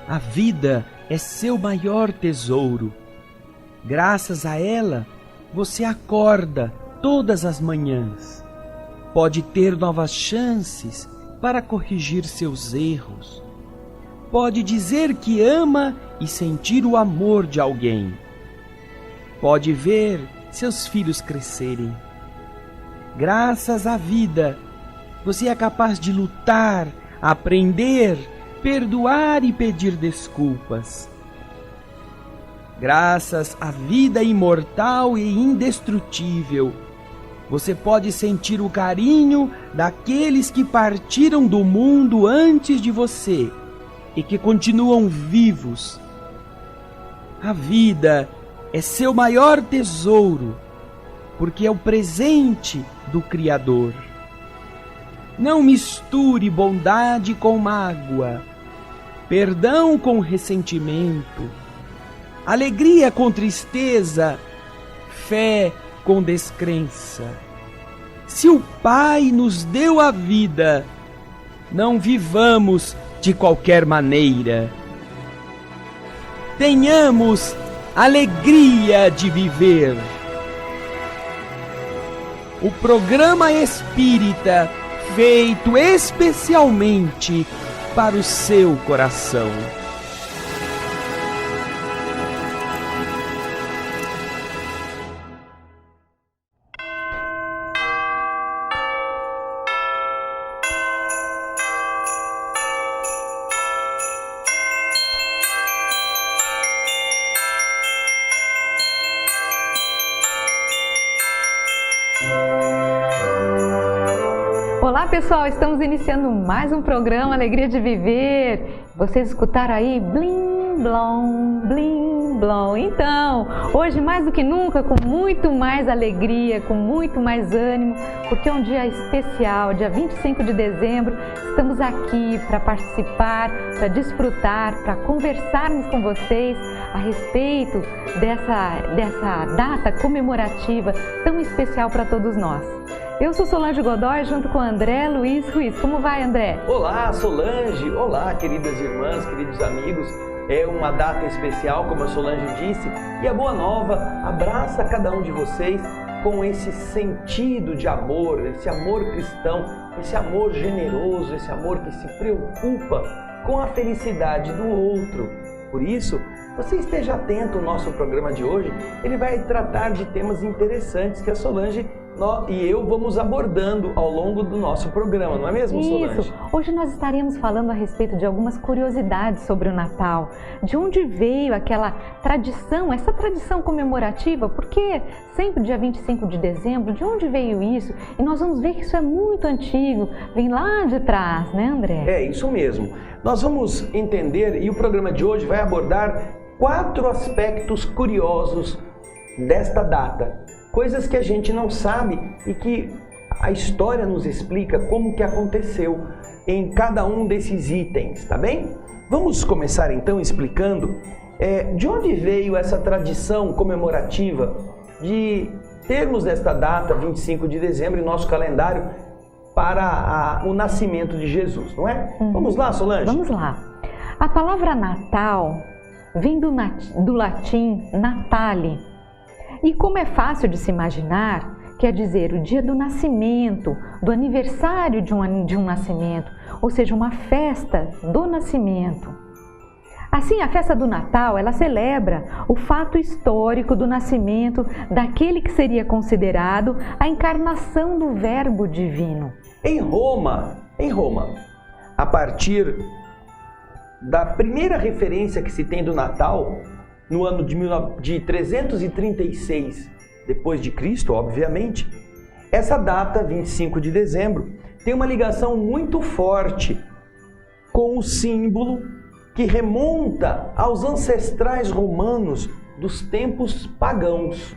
A vida é seu maior tesouro. Graças a ela, você acorda todas as manhãs. Pode ter novas chances para corrigir seus erros. Pode dizer que ama e sentir o amor de alguém. Pode ver seus filhos crescerem. Graças à vida, você é capaz de lutar, aprender, perdoar e pedir desculpas. Graças à vida imortal e indestrutível, você pode sentir o carinho daqueles que partiram do mundo antes de você e que continuam vivos. A vida é seu maior tesouro, porque é o presente do Criador. Não misture bondade com mágoa, perdão com ressentimento, alegria com tristeza, fé com descrença. Se o Pai nos deu a vida, não vivamos de qualquer maneira. Tenhamos alegria de viver. O programa espírita feito especialmente para o seu coração. Olá pessoal, estamos iniciando mais um programa Alegria de Viver. Vocês escutaram aí blim blom, blim blom. Então, hoje mais do que nunca, com muito mais alegria, com muito mais ânimo, porque é um dia especial, dia 25 de dezembro, estamos aqui para participar, para desfrutar, para conversarmos com vocês a respeito dessa data comemorativa tão especial para todos nós. Eu sou Solange Godoy, junto com André Luiz Ruiz. Como vai, André? Olá, Solange! Olá, queridas irmãs, queridos amigos. É uma data especial, como a Solange disse, e a Boa Nova abraça cada um de vocês com esse sentido de amor, esse amor cristão, esse amor generoso, esse amor que se preocupa com a felicidade do outro. Por isso, você esteja atento ao nosso programa de hoje. Ele vai tratar de temas interessantes que a Solange e eu vamos abordando ao longo do nosso programa, não é mesmo, Solange? Isso. Hoje nós estaremos falando a respeito de algumas curiosidades sobre o Natal. De onde veio aquela tradição, essa tradição comemorativa? Porque sempre dia 25 de dezembro, de onde veio isso? E nós vamos ver que isso é muito antigo, vem lá de trás, né, André? É, isso mesmo. Nós vamos entender, e o programa de hoje vai abordar 4 aspectos curiosos desta data. Coisas que a gente não sabe e que a história nos explica como que aconteceu em cada um desses itens, tá bem? Vamos começar então explicando de onde veio essa tradição comemorativa de termos esta data, 25 de dezembro, em nosso calendário para o nascimento de Jesus, não é? Vamos lá, Solange? Vamos lá. A palavra Natal vem do latim natale. E como é fácil de se imaginar, quer dizer o dia do nascimento, do aniversário de um nascimento, ou seja, uma festa do nascimento. Assim, a festa do Natal, ela celebra o fato histórico do nascimento daquele que seria considerado a encarnação do Verbo divino. Em Roma, a partir da primeira referência que se tem do Natal, no ano de 336 depois de Cristo, obviamente, essa data, 25 de dezembro, tem uma ligação muito forte com o símbolo que remonta aos ancestrais romanos dos tempos pagãos.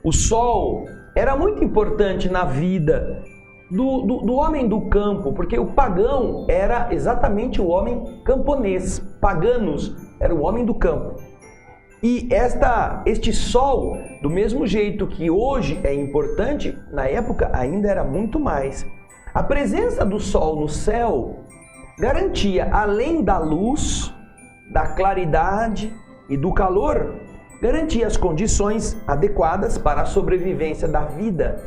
O sol era muito importante na vida do homem do campo, porque o pagão era exatamente o homem camponês. Paganos era o homem do campo. E este sol, do mesmo jeito que hoje é importante, na época ainda era muito mais. A presença do sol no céu garantia, além da luz, da claridade e do calor, garantia as condições adequadas para a sobrevivência da vida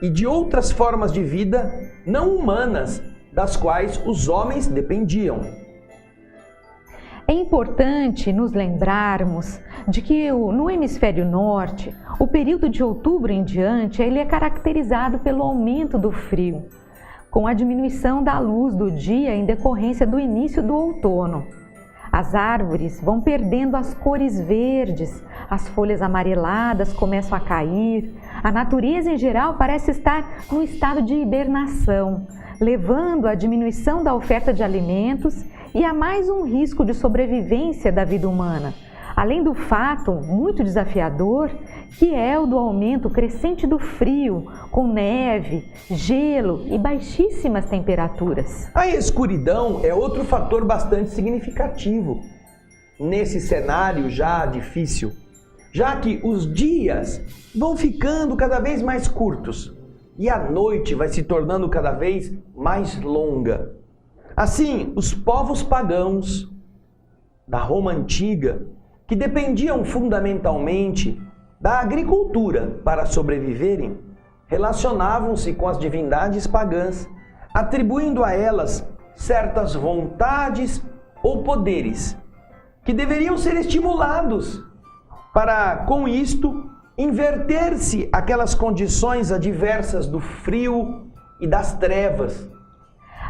e de outras formas de vida não humanas das quais os homens dependiam. É importante nos lembrarmos de que no hemisfério norte, o período de outubro em diante, ele é caracterizado pelo aumento do frio, com a diminuição da luz do dia em decorrência do início do outono. As árvores vão perdendo as cores verdes, as folhas amareladas começam a cair, a natureza em geral parece estar no estado de hibernação, levando à diminuição da oferta de alimentos e a mais um risco de sobrevivência da vida humana, além do fato muito desafiador que é o do aumento crescente do frio, com neve, gelo e baixíssimas temperaturas. A escuridão é outro fator bastante significativo nesse cenário já difícil, já que os dias vão ficando cada vez mais curtos e a noite vai se tornando cada vez mais longa. Assim, os povos pagãos da Roma Antiga, que dependiam fundamentalmente da agricultura para sobreviverem, relacionavam-se com as divindades pagãs, atribuindo a elas certas vontades ou poderes que deveriam ser estimulados para, com isto, inverter-se aquelas condições adversas do frio e das trevas.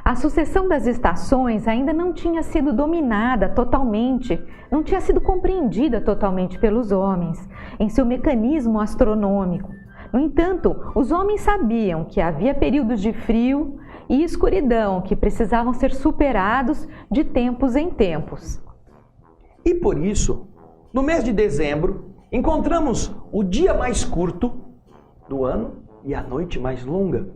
A sucessão das estações ainda não tinha sido dominada totalmente, não tinha sido compreendida totalmente pelos homens em seu mecanismo astronômico. No entanto, os homens sabiam que havia períodos de frio e escuridão que precisavam ser superados de tempos em tempos. E por isso, no mês de dezembro, encontramos o dia mais curto do ano e a noite mais longa,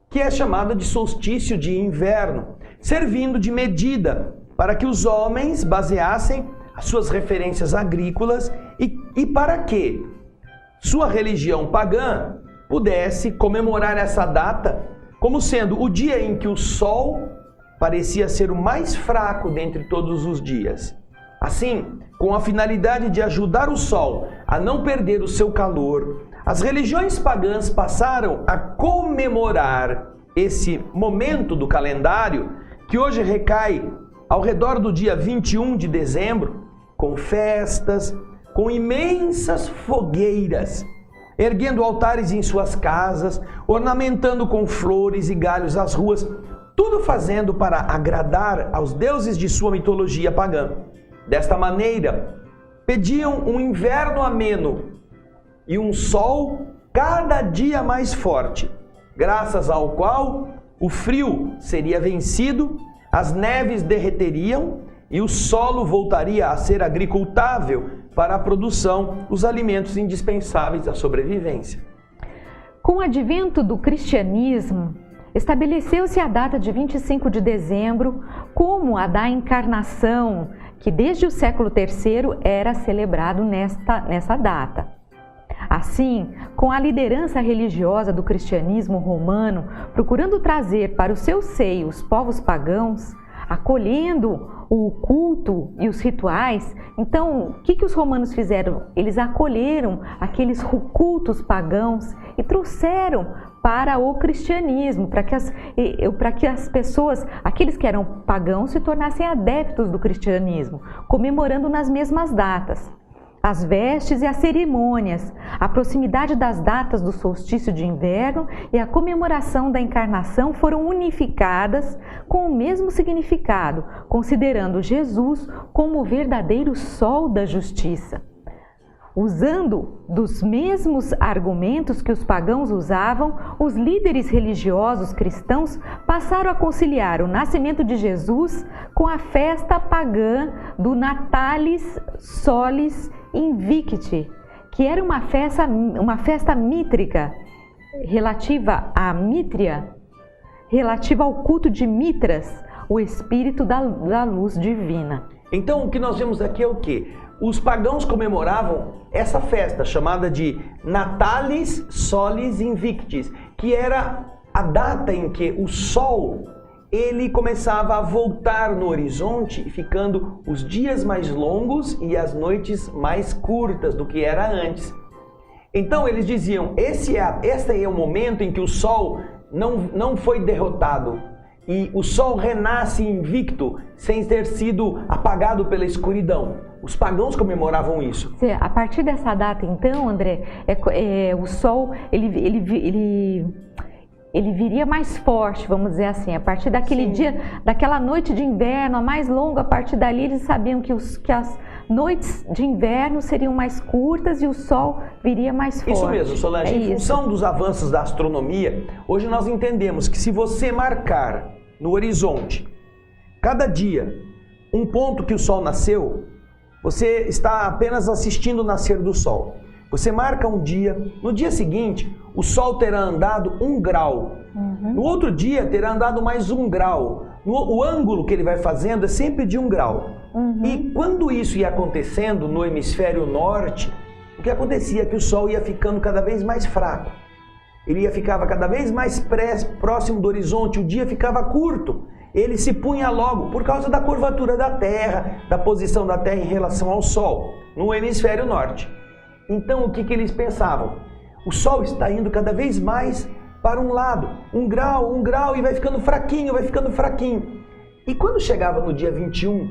que é chamada de solstício de inverno, servindo de medida para que os homens baseassem as suas referências agrícolas e para que sua religião pagã pudesse comemorar essa data como sendo o dia em que o sol parecia ser o mais fraco dentre todos os dias. Assim, com a finalidade de ajudar o sol a não perder o seu calor, as religiões pagãs passaram a comemorar esse momento do calendário, que hoje recai ao redor do dia 21 de dezembro, com festas, com imensas fogueiras, erguendo altares em suas casas, ornamentando com flores e galhos as ruas, tudo fazendo para agradar aos deuses de sua mitologia pagã. Desta maneira, pediam um inverno ameno e um sol cada dia mais forte, graças ao qual o frio seria vencido, as neves derreteriam e o solo voltaria a ser agricultável para a produção dos alimentos indispensáveis à sobrevivência. Com o advento do cristianismo, estabeleceu-se a data de 25 de dezembro como a da encarnação, que desde o século III era celebrado nessa data. Assim, com a liderança religiosa do cristianismo romano, procurando trazer para o seu seio os povos pagãos, acolhendo o culto e os rituais, então o que os romanos fizeram? Eles acolheram aqueles cultos pagãos e trouxeram para o cristianismo, para que as pessoas, aqueles que eram pagãos, se tornassem adeptos do cristianismo, comemorando nas mesmas datas. As vestes e as cerimônias, a proximidade das datas do solstício de inverno e a comemoração da encarnação foram unificadas com o mesmo significado, considerando Jesus como o verdadeiro sol da justiça. Usando dos mesmos argumentos que os pagãos usavam, os líderes religiosos cristãos passaram a conciliar o nascimento de Jesus com a festa pagã do Natalis Solis Invicti, que era uma festa mítrica relativa à Mítria, relativa ao culto de Mitras, o espírito da luz divina. Então, o que nós vemos aqui é o quê? Os pagãos comemoravam essa festa chamada de Natalis Solis Invictis, que era a data em que o sol ele começava a voltar no horizonte, ficando os dias mais longos e as noites mais curtas do que era antes. Então eles diziam, este é o momento em que o sol não foi derrotado e o sol renasce invicto, sem ter sido apagado pela escuridão. Os pagãos comemoravam isso. A partir dessa data, então, André, o sol ele viria mais forte, vamos dizer assim. A partir daquele dia, daquela noite de inverno, a mais longa, a partir dali eles sabiam que as noites de inverno seriam mais curtas e o sol viria mais forte. Isso mesmo, Solange. Em função dos avanços da astronomia, hoje nós entendemos que se você marcar no horizonte, cada dia, um ponto que o sol nasceu, você está apenas assistindo o nascer do sol. Você marca um dia, no dia seguinte, o sol terá andado 1 grau. No outro dia, terá andado mais 1 grau. O ângulo que ele vai fazendo é sempre de 1 grau. E quando isso ia acontecendo no hemisfério norte, o que acontecia é que o sol ia ficando cada vez mais fraco. Ele ficava cada vez mais próximo do horizonte, o dia ficava curto. Ele se punha logo, por causa da curvatura da Terra, da posição da Terra em relação ao Sol, no hemisfério norte. Então, o que eles pensavam? O Sol está indo cada vez mais para um lado, 1 grau, e vai ficando fraquinho, vai ficando fraquinho. E quando chegava no dia 21,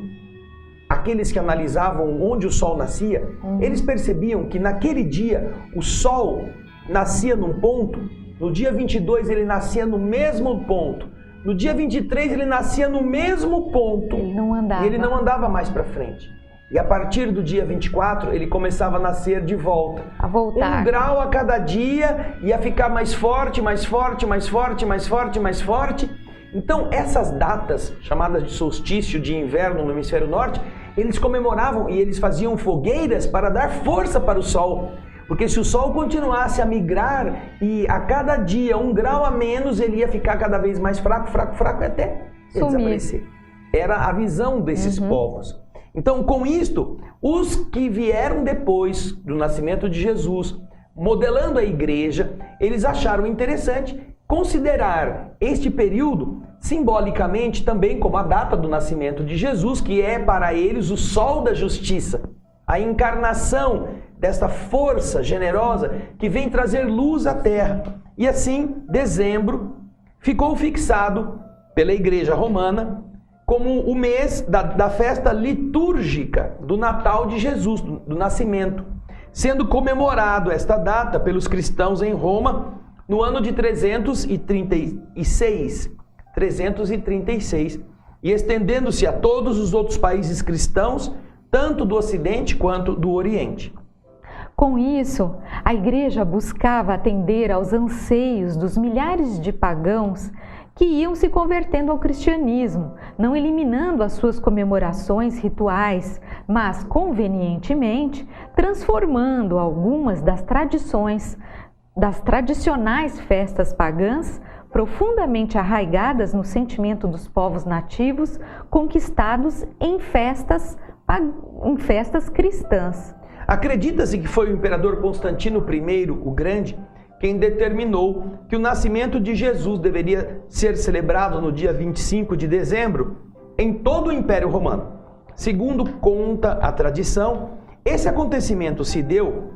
aqueles que analisavam onde o Sol nascia, eles percebiam que naquele dia o Sol nascia num ponto, no dia 22 ele nascia no mesmo ponto, no dia 23 ele nascia no mesmo ponto. Ele não andava. E ele não andava mais para frente. E a partir do dia 24 ele começava a nascer de volta. A voltar. 1 grau a cada dia, ia ficar mais forte, mais forte, mais forte, mais forte, mais forte. Então essas datas, chamadas de solstício de inverno no hemisfério norte, eles comemoravam e eles faziam fogueiras para dar força para o Sol. Porque se o Sol continuasse a migrar e a cada dia 1 grau a menos, ele ia ficar cada vez mais fraco, fraco, fraco e até desaparecer. Era a visão desses povos. Então, com isto, os que vieram depois do nascimento de Jesus, modelando a igreja, eles acharam interessante considerar este período simbolicamente também como a data do nascimento de Jesus, que é para eles o sol da justiça, a encarnação desta força generosa que vem trazer luz à terra. E assim, dezembro ficou fixado pela Igreja Romana como o mês da festa litúrgica do Natal de Jesus, do nascimento, sendo comemorado esta data pelos cristãos em Roma no ano de 336, e estendendo-se a todos os outros países cristãos, tanto do Ocidente quanto do Oriente. Com isso, a igreja buscava atender aos anseios dos milhares de pagãos que iam se convertendo ao cristianismo, não eliminando as suas comemorações rituais, mas convenientemente transformando algumas das tradicionais festas pagãs profundamente arraigadas no sentimento dos povos nativos conquistados em festas cristãs. Acredita-se que foi o imperador Constantino I, o Grande, quem determinou que o nascimento de Jesus deveria ser celebrado no dia 25 de dezembro em todo o Império Romano. Segundo conta a tradição, esse acontecimento se deu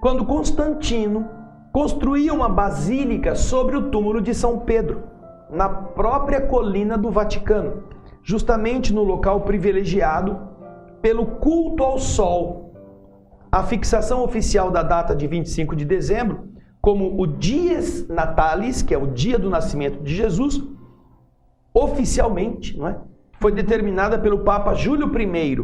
quando Constantino construía uma basílica sobre o túmulo de São Pedro, na própria colina do Vaticano, justamente no local privilegiado pelo culto ao sol. A fixação oficial da data de 25 de dezembro como o Dies Natalis, que é o dia do nascimento de Jesus, oficialmente, não é? Foi determinada pelo Papa Júlio I,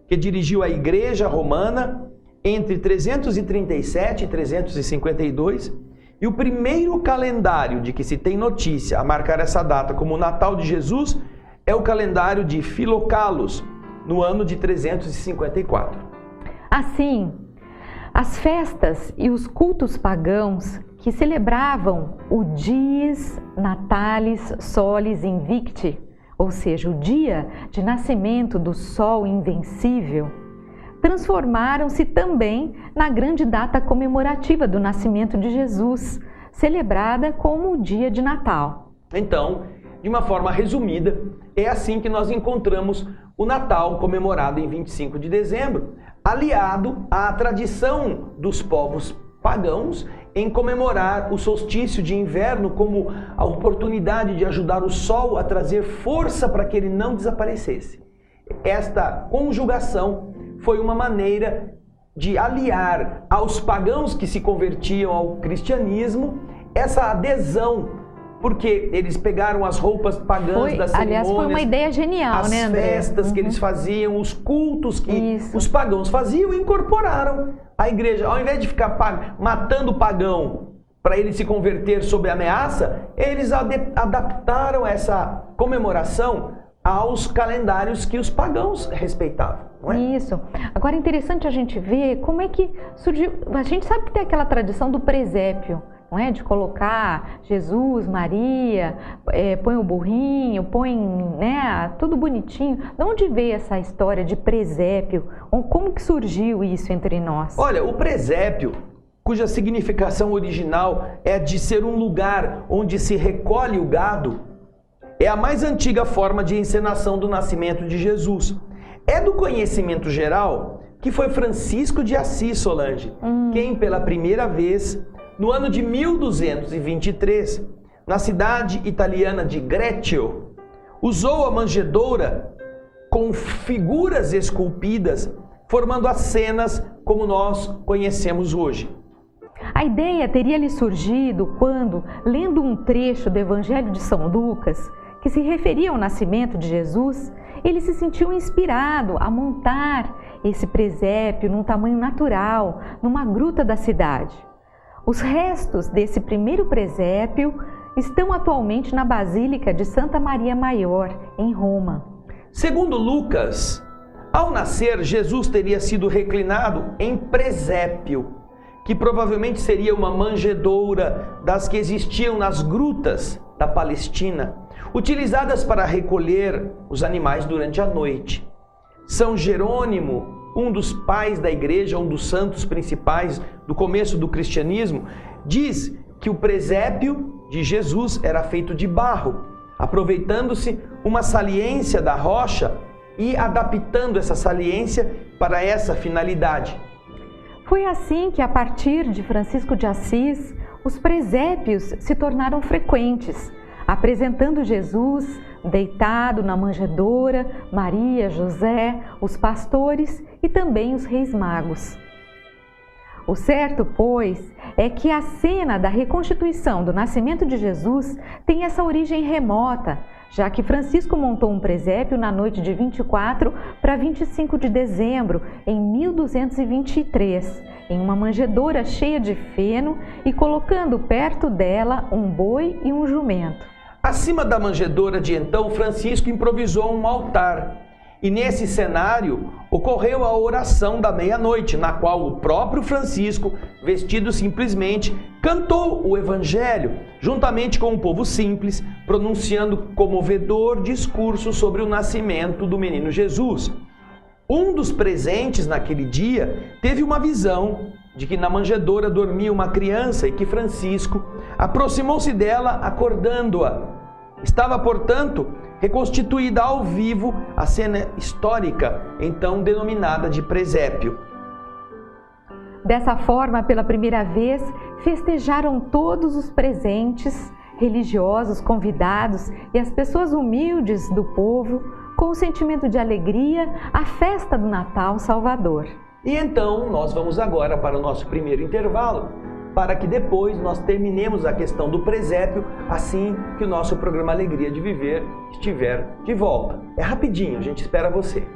que dirigiu a Igreja Romana entre 337 e 352, e o primeiro calendário de que se tem notícia a marcar essa data como o Natal de Jesus é o calendário de Filocalos, no ano de 354. Assim, as festas e os cultos pagãos que celebravam o Dies Natalis Solis Invicti, ou seja, o dia de nascimento do Sol Invencível, transformaram-se também na grande data comemorativa do nascimento de Jesus, celebrada como o dia de Natal. Então, de uma forma resumida, é assim que nós encontramos o Natal comemorado em 25 de dezembro, aliado à tradição dos povos pagãos em comemorar o solstício de inverno como a oportunidade de ajudar o sol a trazer força para que ele não desaparecesse. Esta conjugação foi uma maneira de aliar aos pagãos que se convertiam ao cristianismo essa adesão, porque eles pegaram as roupas pagãs das cerimônias. Aliás, foi uma ideia genial, né, André? As festas que eles faziam, os cultos que os pagãos faziam, e incorporaram a igreja. Ao invés de ficar matando o pagão para ele se converter sob ameaça, eles adaptaram essa comemoração aos calendários que os pagãos respeitavam. Não é? Isso. Agora é interessante a gente ver como é que surgiu. A gente sabe que tem aquela tradição do presépio, não é? De colocar Jesus, Maria, põe o burrinho, põe, né, tudo bonitinho. De onde veio essa história de presépio? Como que surgiu isso entre nós? Olha, o presépio, cuja significação original é de ser um lugar onde se recolhe o gado, é a mais antiga forma de encenação do nascimento de Jesus. É do conhecimento geral que foi Francisco de Assis, Solange, quem pela primeira vez, no ano de 1223, na cidade italiana de Greccio, usou a manjedoura com figuras esculpidas, formando as cenas como nós conhecemos hoje. A ideia teria lhe surgido quando, lendo um trecho do Evangelho de São Lucas, que se referia ao nascimento de Jesus, ele se sentiu inspirado a montar esse presépio num tamanho natural, numa gruta da cidade. Os restos desse primeiro presépio estão atualmente na Basílica de Santa Maria Maior, em Roma. Segundo Lucas, ao nascer, Jesus teria sido reclinado em presépio, que provavelmente seria uma manjedoura das que existiam nas grutas da Palestina, utilizadas para recolher os animais durante a noite. São Jerônimo, um dos pais da igreja, um dos santos principais do começo do cristianismo, diz que o presépio de Jesus era feito de barro, aproveitando-se uma saliência da rocha e adaptando essa saliência para essa finalidade. Foi assim que, a partir de Francisco de Assis, os presépios se tornaram frequentes, apresentando Jesus deitado na manjedoura, Maria, José, os pastores e também os reis magos. O certo, pois, é que a cena da reconstituição do nascimento de Jesus tem essa origem remota, já que Francisco montou um presépio na noite de 24 para 25 de dezembro, em 1223, em uma manjedoura cheia de feno e colocando perto dela um boi e um jumento. Acima da manjedoura de então, Francisco improvisou um altar. E nesse cenário ocorreu a oração da meia-noite, na qual o próprio Francisco, vestido simplesmente, cantou o Evangelho, juntamente com o povo simples, pronunciando comovedor discurso sobre o nascimento do menino Jesus. Um dos presentes naquele dia teve uma visão de que na manjedoura dormia uma criança e que Francisco aproximou-se dela, acordando-a. Estava, portanto, reconstituída ao vivo a cena histórica, então denominada de presépio. Dessa forma, pela primeira vez, festejaram todos os presentes, religiosos, convidados e as pessoas humildes do povo, com o sentimento de alegria, a festa do Natal Salvador. E então, nós vamos agora para o nosso primeiro intervalo, para que depois nós terminemos a questão do presépio, assim que o nosso programa Alegria de Viver estiver de volta. É rapidinho, a gente espera você.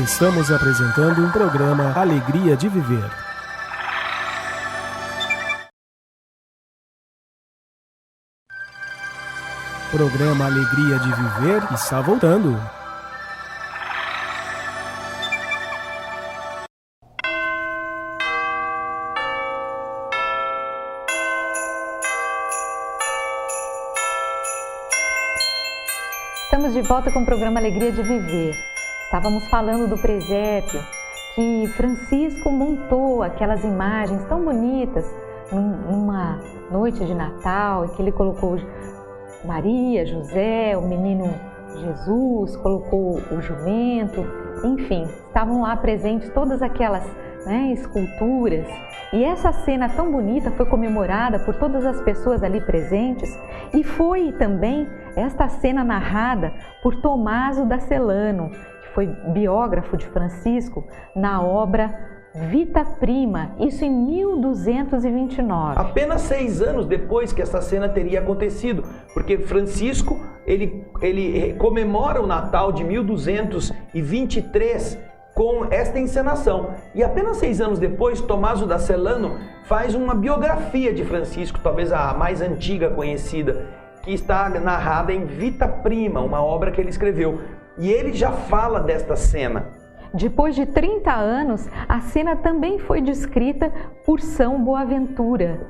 Estamos apresentando um programa Alegria de Viver. Programa Alegria de Viver está voltando. Estamos de volta com o programa Alegria de Viver. Estávamos falando do presépio, que Francisco montou aquelas imagens tão bonitas noite de Natal, em que ele colocou Maria, José, o menino Jesus, colocou o jumento, enfim, estavam lá presentes todas aquelas esculturas. E essa cena tão bonita foi comemorada por todas as pessoas ali presentes, e foi também esta cena narrada por Tomaso da Celano, que foi biógrafo de Francisco, na obra Vita Prima, isso em 1229. Apenas 6 anos depois que essa cena teria acontecido, porque Francisco ele comemora o Natal de 1223 com esta encenação. E apenas 6 anos depois, Tomaso da Celano faz uma biografia de Francisco, talvez a mais antiga conhecida, que está narrada em Vita Prima, uma obra que ele escreveu. E ele já fala desta cena. Depois de 30 anos, a cena também foi descrita por São Boaventura,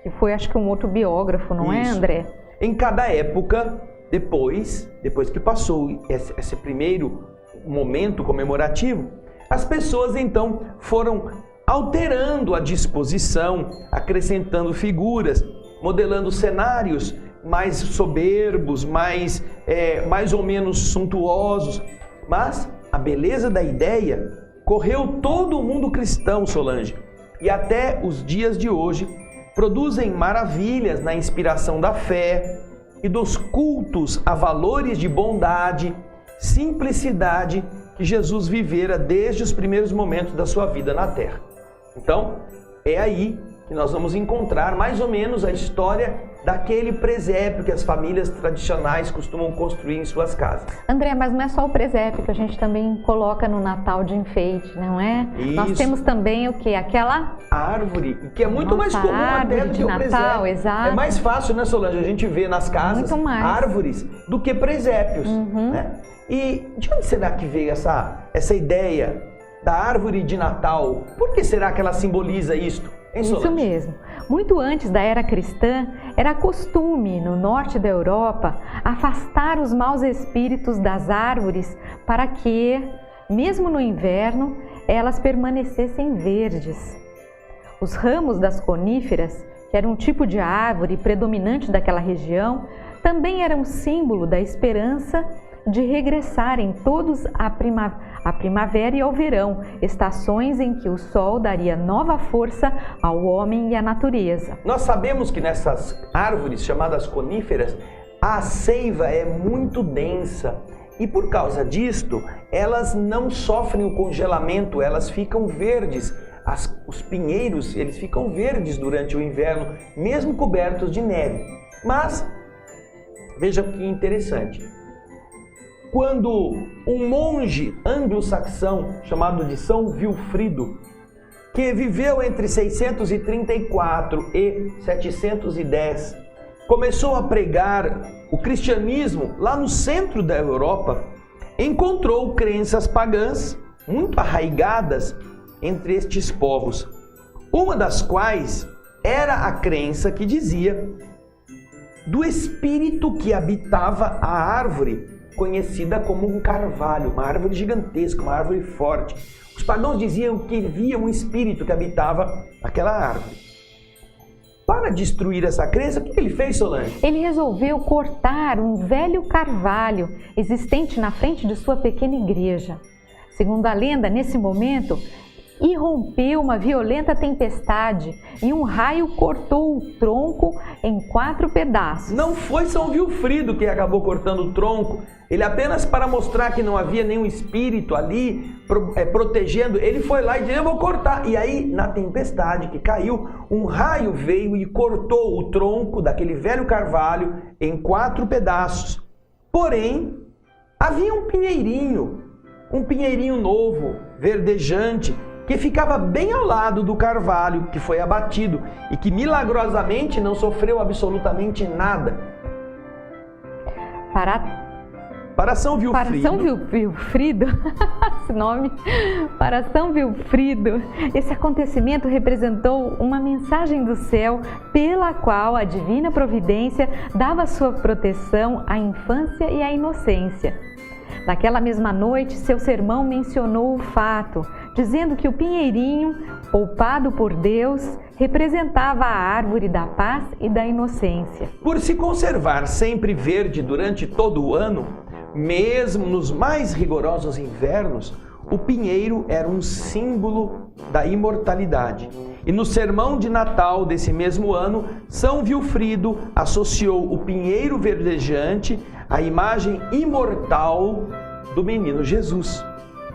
que foi, acho que, um outro biógrafo, não é, André? Em cada época, depois que passou esse primeiro momento comemorativo, as pessoas então foram alterando a disposição, acrescentando figuras, modelando cenários mais soberbos, mais ou menos suntuosos, mas a beleza da ideia correu todo o mundo cristão, Solange, e até os dias de hoje produzem maravilhas na inspiração da fé e dos cultos a valores de bondade, simplicidade que Jesus vivera desde os primeiros momentos da sua vida na Terra. Então, é aí que nós vamos encontrar mais ou menos a história daquele presépio que as famílias tradicionais costumam construir em suas casas. André, mas não é só o presépio que a gente também coloca no Natal de enfeite, não é? Isso. Nós temos também o quê? Aquela árvore, que é muito mais comum até do que o presépio. Exato. É mais fácil, né, Solange? A gente vê nas casas árvores do que presépios. Né? E de onde será que veio essa ideia da árvore de Natal? Por que será que ela simboliza isto? Isso mesmo. Muito antes da era cristã, era costume no norte da Europa afastar os maus espíritos das árvores para que, mesmo no inverno, elas permanecessem verdes. Os ramos das coníferas, que era um tipo de árvore predominante daquela região, também eram símbolo da esperança de regressarem todos à primavera e ao verão, estações em que o sol daria nova força ao homem e à natureza. Nós sabemos que nessas árvores chamadas coníferas, a seiva é muito densa e por causa disto, elas não sofrem o congelamento, elas ficam verdes. Os pinheiros, eles ficam verdes durante o inverno, mesmo cobertos de neve. Mas, veja que interessante. Quando um monge anglo-saxão chamado de São Wilfrido, que viveu entre 634 e 710, começou a pregar o cristianismo lá no centro da Europa, encontrou crenças pagãs muito arraigadas entre estes povos, uma das quais era a crença que dizia do espírito que habitava a árvore, conhecida como um carvalho, uma árvore gigantesca, uma árvore forte. Os pagãos diziam que via um espírito que habitava aquela árvore. Para destruir essa crença, o que ele fez, Solange? Ele resolveu cortar um velho carvalho existente na frente de sua pequena igreja. Segundo a lenda, nesse momento, irrompeu uma violenta tempestade e um raio cortou o tronco em 4 pedaços. Não foi São Wilfrido que acabou cortando o tronco. Ele apenas, para mostrar que não havia nenhum espírito ali protegendo, ele foi lá e disse: eu vou cortar. E aí, na tempestade que caiu, um raio veio e cortou o tronco daquele velho carvalho em 4 pedaços. Porém, havia um pinheirinho novo, verdejante, que ficava bem ao lado do carvalho que foi abatido e que milagrosamente não sofreu absolutamente nada. Para São Wilfrido, esse nome, para São Wilfrido, esse acontecimento representou uma mensagem do céu pela qual a divina providência dava sua proteção à infância e à inocência. Naquela mesma noite, seu sermão mencionou o fato, dizendo que o pinheirinho, poupado por Deus, representava a árvore da paz e da inocência. Por se conservar sempre verde durante todo o ano, mesmo nos mais rigorosos invernos, o pinheiro era um símbolo da imortalidade. E no sermão de Natal desse mesmo ano, São Vilfrido associou o pinheiro verdejante à imagem imortal do menino Jesus.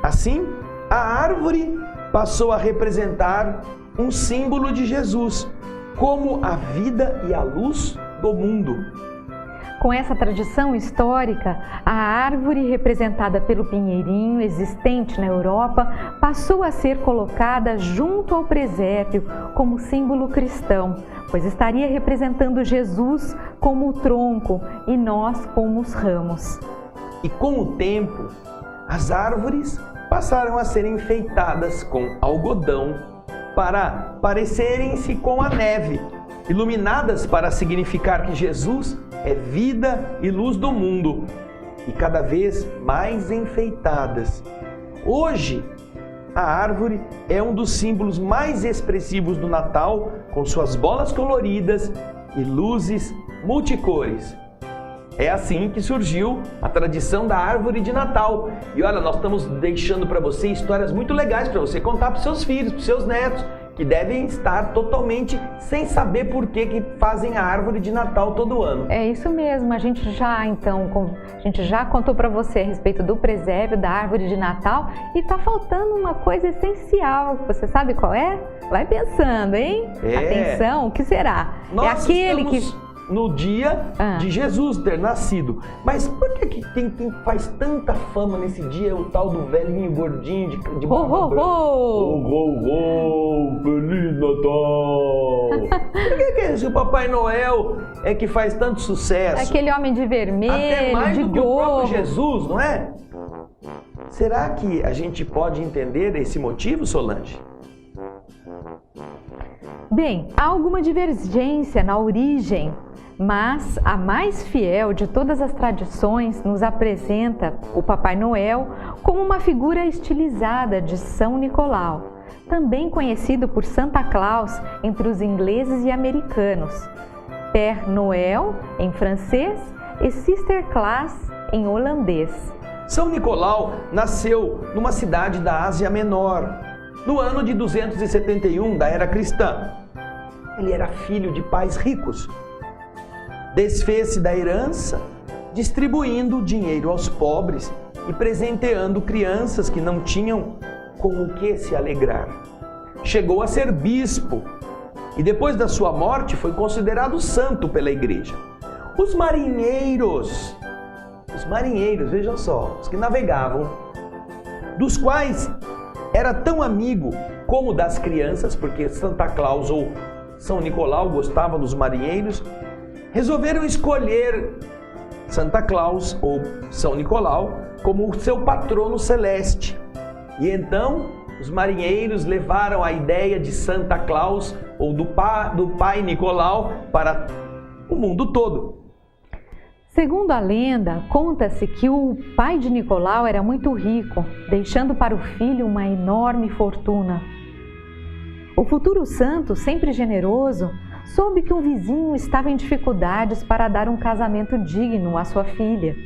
Assim, a árvore passou a representar um símbolo de Jesus, como a vida e a luz do mundo. Com essa tradição histórica, a árvore representada pelo pinheirinho existente na Europa passou a ser colocada junto ao presépio como símbolo cristão, pois estaria representando Jesus como o tronco e nós como os ramos. E com o tempo, as árvores passaram a ser enfeitadas com algodão para parecerem-se com a neve, iluminadas para significar que Jesus é vida e luz do mundo, e cada vez mais enfeitadas. Hoje, a árvore é um dos símbolos mais expressivos do Natal, com suas bolas coloridas e luzes multicores. É assim que surgiu a tradição da árvore de Natal. E olha, nós estamos deixando para você histórias muito legais para você contar para os seus filhos, para os seus netos, que devem estar totalmente sem saber por que fazem a árvore de Natal todo ano. É isso mesmo, a gente já contou para você a respeito do presépio, da árvore de Natal, e tá faltando uma coisa essencial, você sabe qual é? Vai pensando, hein? Atenção, o que será? Nós é aquele estamos no dia de Jesus ter nascido. Mas por que quem faz tanta fama nesse dia é o tal do velhinho gordinho de barba branca? Feliz Natal! Por que esse Papai Noel é que faz tanto sucesso? Aquele homem de vermelho, até mais de do que o gorro. próprio Jesus, não é? Será que a gente pode entender esse motivo, Solange? Bem, há alguma divergência na origem, mas a mais fiel de todas as tradições nos apresenta o Papai Noel como uma figura estilizada de São Nicolau, também conhecido por Santa Claus entre os ingleses e americanos, Père Noël em francês e Sinterklaas em holandês. São Nicolau nasceu numa cidade da Ásia Menor, no ano de 271 da era cristã. Ele era filho de pais ricos. Desfez-se da herança, distribuindo dinheiro aos pobres e presenteando crianças que não tinham com o que se alegrar. Chegou a ser bispo e depois da sua morte foi considerado santo pela igreja. Os marinheiros, vejam só, os que navegavam, dos quais era tão amigo como das crianças, porque Santa Claus ou São Nicolau gostava dos marinheiros, resolveram escolher Santa Claus ou São Nicolau como seu patrono celeste. E então os marinheiros levaram a ideia de Santa Claus ou do Pai Nicolau para o mundo todo. Segundo a lenda, conta-se que o pai de Nicolau era muito rico, deixando para o filho uma enorme fortuna. O futuro santo, sempre generoso, soube que um vizinho estava em dificuldades para dar um casamento digno à sua filha.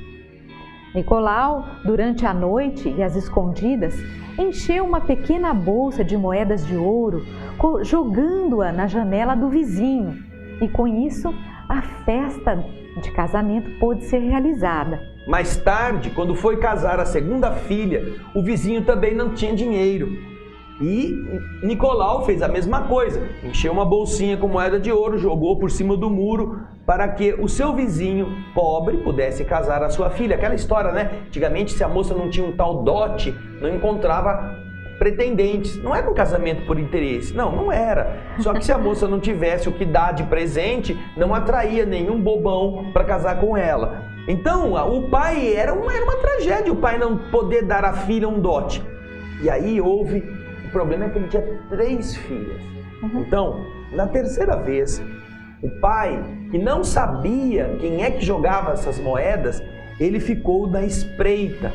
Nicolau, durante a noite e às escondidas, encheu uma pequena bolsa de moedas de ouro, jogando-a na janela do vizinho, e com isso a festa de casamento pôde ser realizada. Mais tarde, quando foi casar a segunda filha, o vizinho também não tinha dinheiro. E Nicolau fez a mesma coisa, encheu uma bolsinha com moeda de ouro, jogou por cima do muro para que o seu vizinho pobre pudesse casar a sua filha. Aquela história, né? Antigamente, se a moça não tinha um tal dote, não encontrava pretendentes. Não era um casamento por interesse, não era. Só que se a moça não tivesse o que dar de presente, não atraía nenhum bobão para casar com ela. Então, o pai era uma tragédia, o pai não poder dar à filha um dote. E aí houve... O problema é que ele tinha 3 filhas. Então, na terceira vez, o pai, que não sabia quem é que jogava essas moedas, ele ficou na espreita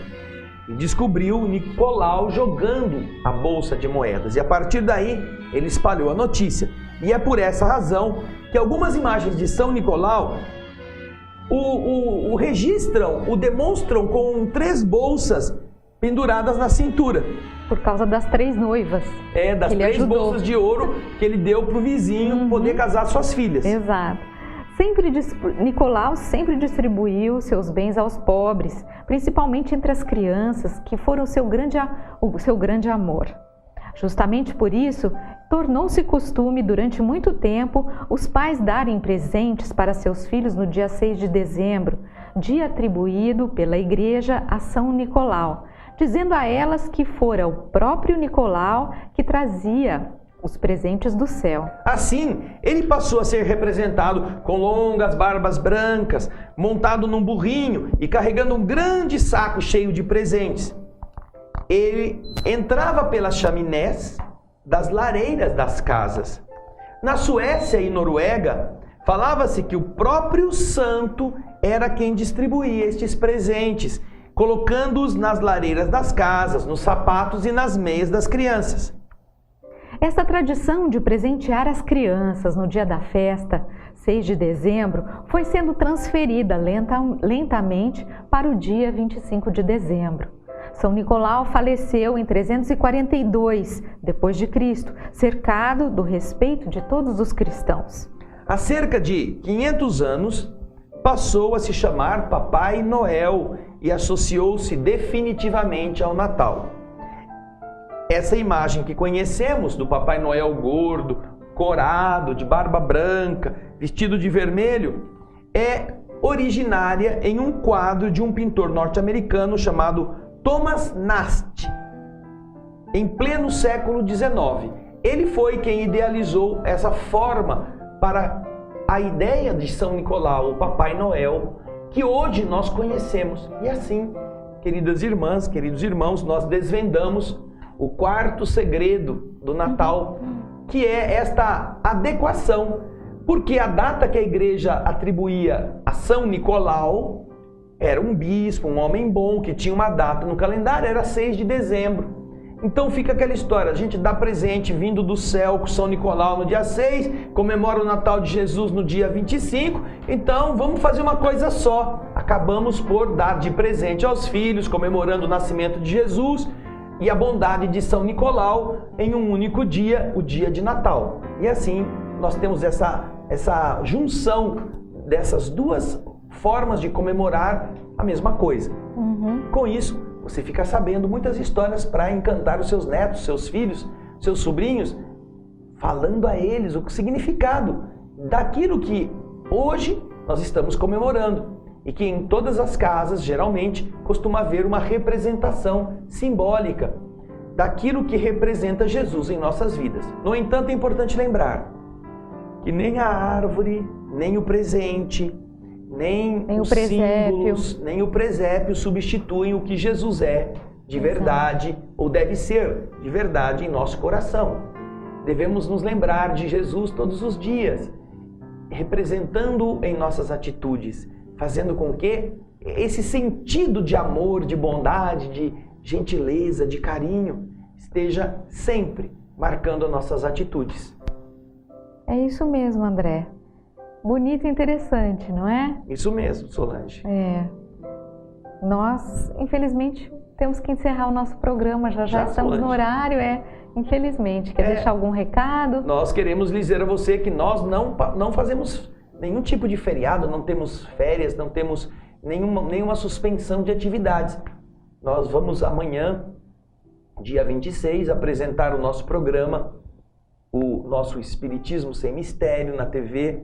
e descobriu Nicolau jogando a bolsa de moedas. E a partir daí, ele espalhou a notícia. E é por essa razão que algumas imagens de São Nicolau o registram, o demonstram com 3 bolsas penduradas na cintura. Por causa das 3 noivas. Das 3 bolsas de ouro que ele deu para o vizinho poder casar suas filhas. Exato. Nicolau sempre distribuiu seus bens aos pobres, principalmente entre as crianças, que foram o seu grande amor. Justamente por isso, tornou-se costume durante muito tempo os pais darem presentes para seus filhos no dia 6 de dezembro, dia atribuído pela Igreja a São Nicolau, dizendo a elas que fora o próprio Nicolau que trazia os presentes do céu. Assim, ele passou a ser representado com longas barbas brancas, montado num burrinho e carregando um grande saco cheio de presentes. Ele entrava pelas chaminés das lareiras das casas. Na Suécia e Noruega, falava-se que o próprio santo era quem distribuía estes presentes, colocando-os nas lareiras das casas, nos sapatos e nas meias das crianças. Essa tradição de presentear as crianças no dia da festa, 6 de dezembro, foi sendo transferida lentamente para o dia 25 de dezembro. São Nicolau faleceu em 342 d.C., cercado do respeito de todos os cristãos. Há cerca de 500 anos, passou a se chamar Papai Noel e associou-se definitivamente ao Natal. Essa imagem que conhecemos do Papai Noel gordo, corado, de barba branca, vestido de vermelho, é originária em um quadro de um pintor norte-americano chamado Thomas Nast, em pleno século XIX. Ele foi quem idealizou essa forma para a ideia de São Nicolau, o Papai Noel, que hoje nós conhecemos. E assim, queridas irmãs, queridos irmãos, nós desvendamos o 4º segredo do Natal, que é esta adequação, porque a data que a igreja atribuía a São Nicolau era um bispo, um homem bom, que tinha uma data no calendário, era 6 de dezembro. Então fica aquela história, a gente dá presente vindo do céu com São Nicolau no dia 6, comemora o Natal de Jesus no dia 25, então vamos fazer uma coisa só. Acabamos por dar de presente aos filhos, comemorando o nascimento de Jesus e a bondade de São Nicolau em um único dia, o dia de Natal. E assim nós temos essa junção dessas 2 formas de comemorar a mesma coisa. Com isso, você fica sabendo muitas histórias para encantar os seus netos, seus filhos, seus sobrinhos, falando a eles o significado daquilo que hoje nós estamos comemorando e que em todas as casas, geralmente, costuma haver uma representação simbólica daquilo que representa Jesus em nossas vidas. No entanto, é importante lembrar que nem a árvore, nem o presente, nem os símbolos, nem o presépio substituem o que Jesus é de verdade, ou deve ser de verdade em nosso coração. Devemos nos lembrar de Jesus todos os dias, representando-o em nossas atitudes, fazendo com que esse sentido de amor, de bondade, de gentileza, de carinho, esteja sempre marcando as nossas atitudes. É isso mesmo, André. Bonito e interessante, não é? Isso mesmo, Solange. Nós, infelizmente, temos que encerrar o nosso programa. Já estamos Solange. No horário, infelizmente. Quer deixar algum recado? Nós queremos dizer a você que nós não fazemos nenhum tipo de feriado, não temos férias, não temos nenhuma suspensão de atividades. Nós vamos amanhã, dia 26, apresentar o nosso programa, o nosso Espiritismo Sem Mistério, na TV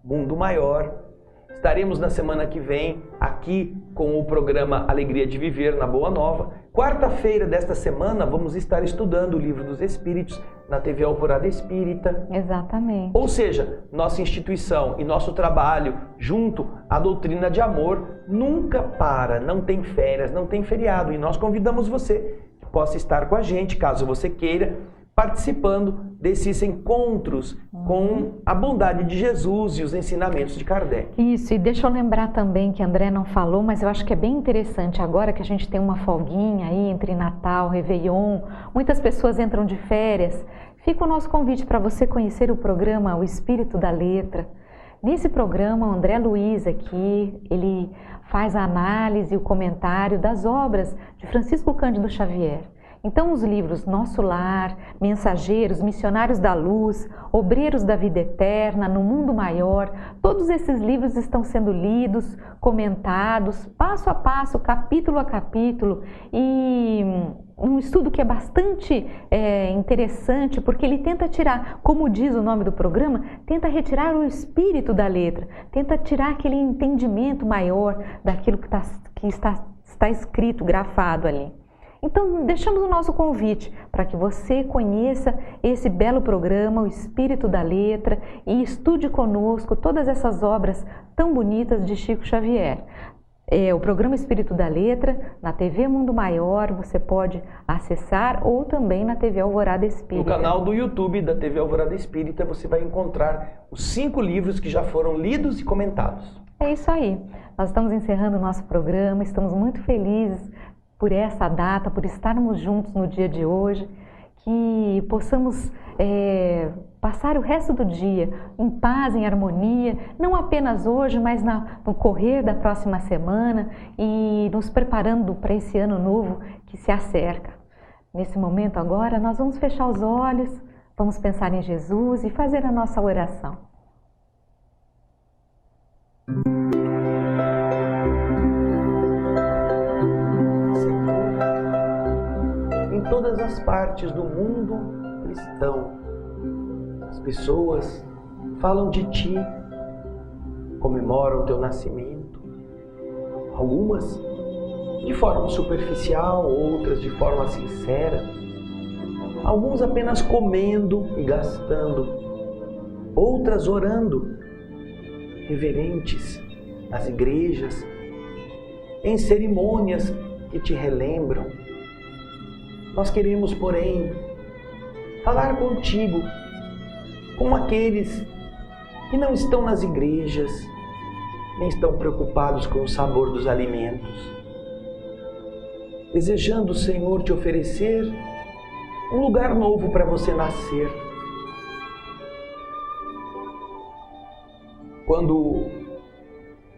Mundo Maior. Estaremos na semana que vem aqui com o programa Alegria de Viver na Boa Nova. Quarta-feira desta semana vamos estar estudando o Livro dos Espíritos na TV Alvorada Espírita. Exatamente. Ou seja, nossa instituição e nosso trabalho junto à doutrina de amor nunca para, não tem férias, não tem feriado. E nós convidamos você que possa estar com a gente, caso você queira, participando desses encontros com a bondade de Jesus e os ensinamentos de Kardec. Isso, e deixa eu lembrar também que André não falou, mas eu acho que é bem interessante agora que a gente tem uma folguinha aí entre Natal, Réveillon, muitas pessoas entram de férias. Fica o nosso convite para você conhecer o programa O Espírito da Letra. Nesse programa, o André Luiz aqui, ele faz a análise e o comentário das obras de Francisco Cândido Xavier. Então, os livros Nosso Lar, Mensageiros, Missionários da Luz, Obreiros da Vida Eterna, No Mundo Maior, todos esses livros estão sendo lidos, comentados, passo a passo, capítulo a capítulo, e um estudo que é bastante interessante, porque ele tenta tirar, como diz o nome do programa, tenta retirar o espírito da letra, tenta tirar aquele entendimento maior daquilo que está escrito, grafado ali. Então, deixamos o nosso convite para que você conheça esse belo programa, O Espírito da Letra, e estude conosco todas essas obras tão bonitas de Chico Xavier. O programa Espírito da Letra, na TV Mundo Maior, você pode acessar, ou também na TV Alvorada Espírita. No canal do YouTube da TV Alvorada Espírita, você vai encontrar os 5 livros que já foram lidos e comentados. É isso aí. Nós estamos encerrando o nosso programa, estamos muito felizes por essa data, por estarmos juntos no dia de hoje, que possamos passar o resto do dia em paz, em harmonia, não apenas hoje, mas no correr da próxima semana e nos preparando para esse ano novo que se acerca. Nesse momento agora, nós vamos fechar os olhos, vamos pensar em Jesus e fazer a nossa oração. Em todas as partes do mundo cristão, as pessoas falam de ti, comemoram o teu nascimento, algumas de forma superficial, outras de forma sincera, alguns apenas comendo e gastando, outras orando, reverentes nas igrejas, em cerimônias que te relembram. Nós queremos, porém, falar contigo, com aqueles que não estão nas igrejas, nem estão preocupados com o sabor dos alimentos, desejando, Senhor, te oferecer um lugar novo para você nascer. Quando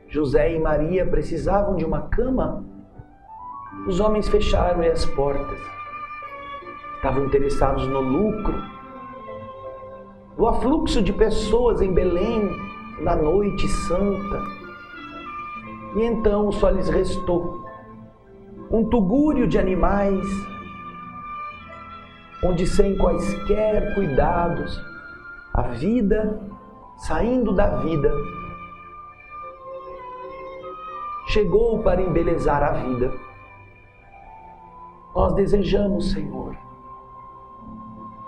José e Maria precisavam de uma cama, os homens fecharam as portas. Estavam interessados no lucro, no afluxo de pessoas em Belém, na noite santa. E então só lhes restou um tugúrio de animais, onde sem quaisquer cuidados, a vida saindo da vida, chegou para embelezar a vida. Nós desejamos, Senhor,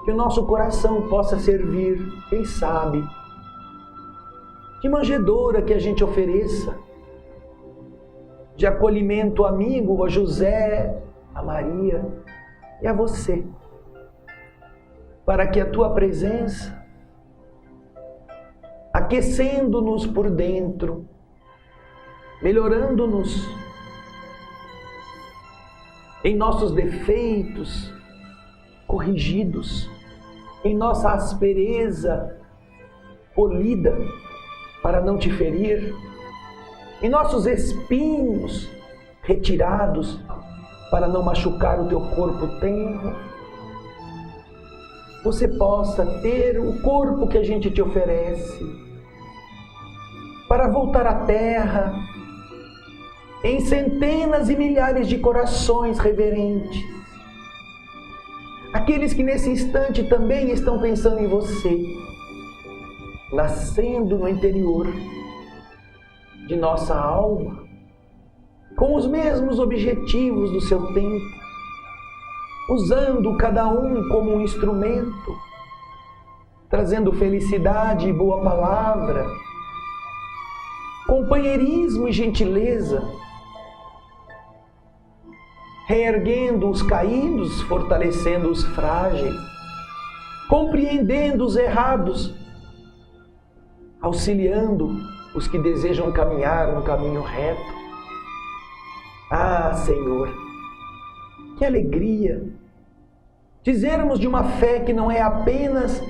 que o nosso coração possa servir, quem sabe, de manjedoura que a gente ofereça, de acolhimento amigo a José, a Maria e a você, para que a tua presença, aquecendo-nos por dentro, melhorando-nos em nossos defeitos, corrigidos, em nossa aspereza polida para não te ferir, em nossos espinhos retirados para não machucar o teu corpo tenro, você possa ter o corpo que a gente te oferece para voltar à terra em centenas e milhares de corações reverentes, aqueles que nesse instante também estão pensando em você, nascendo no interior de nossa alma, com os mesmos objetivos do seu tempo, usando cada um como um instrumento, trazendo felicidade e boa palavra, companheirismo e gentileza, reerguendo os caídos, fortalecendo os frágeis, compreendendo os errados, auxiliando os que desejam caminhar no caminho reto. Ah, Senhor, que alegria Dizermos de uma fé que não é apenas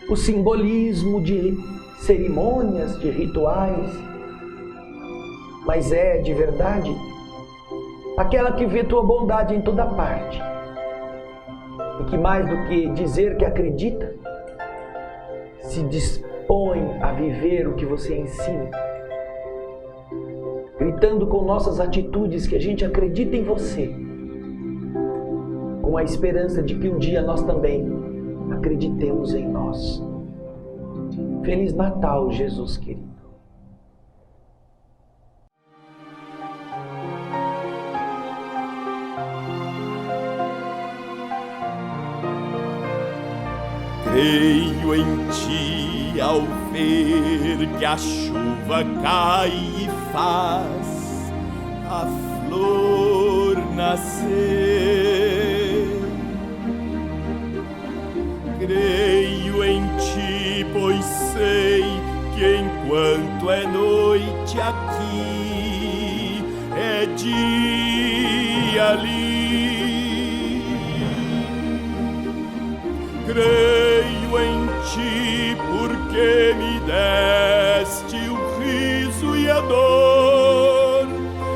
o simbolismo de cerimônias, de rituais, mas é, de verdade, aquela que vê tua bondade em toda parte. E que mais do que dizer que acredita, se dispõe a viver o que você ensina, gritando com nossas atitudes que a gente acredita em você, com a esperança de que um dia nós também acreditemos em nós. Feliz Natal, Jesus querido. Creio em ti ao ver que a chuva cai e faz a flor nascer. Creio em ti, pois sei que enquanto é noite aqui, é dia ali. Creio em ti porque me deste o riso e a dor,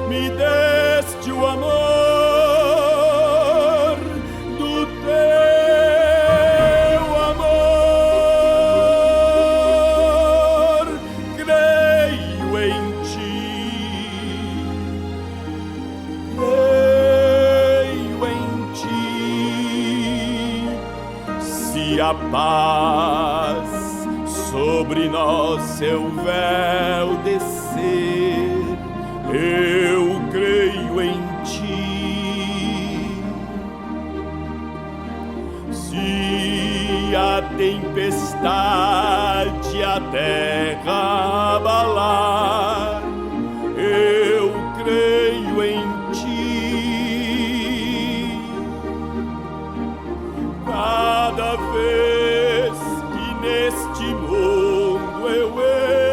me deste o amor do teu amor. Creio em ti, creio em ti. Se a paz sobre nós seu véu descer, eu creio em ti. Se a tempestade a terra abalar, eu creio em ti. Cada vez que neste mundo eu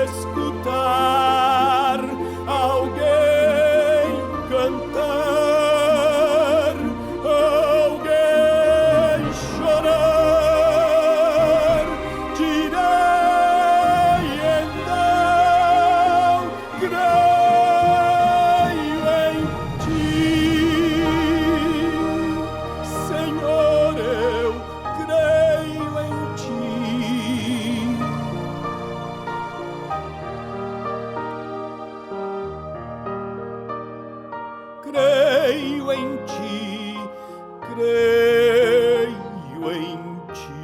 escutar alguém cantar, alguém chorar, direi então, creio em ti, Senhor, eu creio em ti. Creio em ti, creio em ti.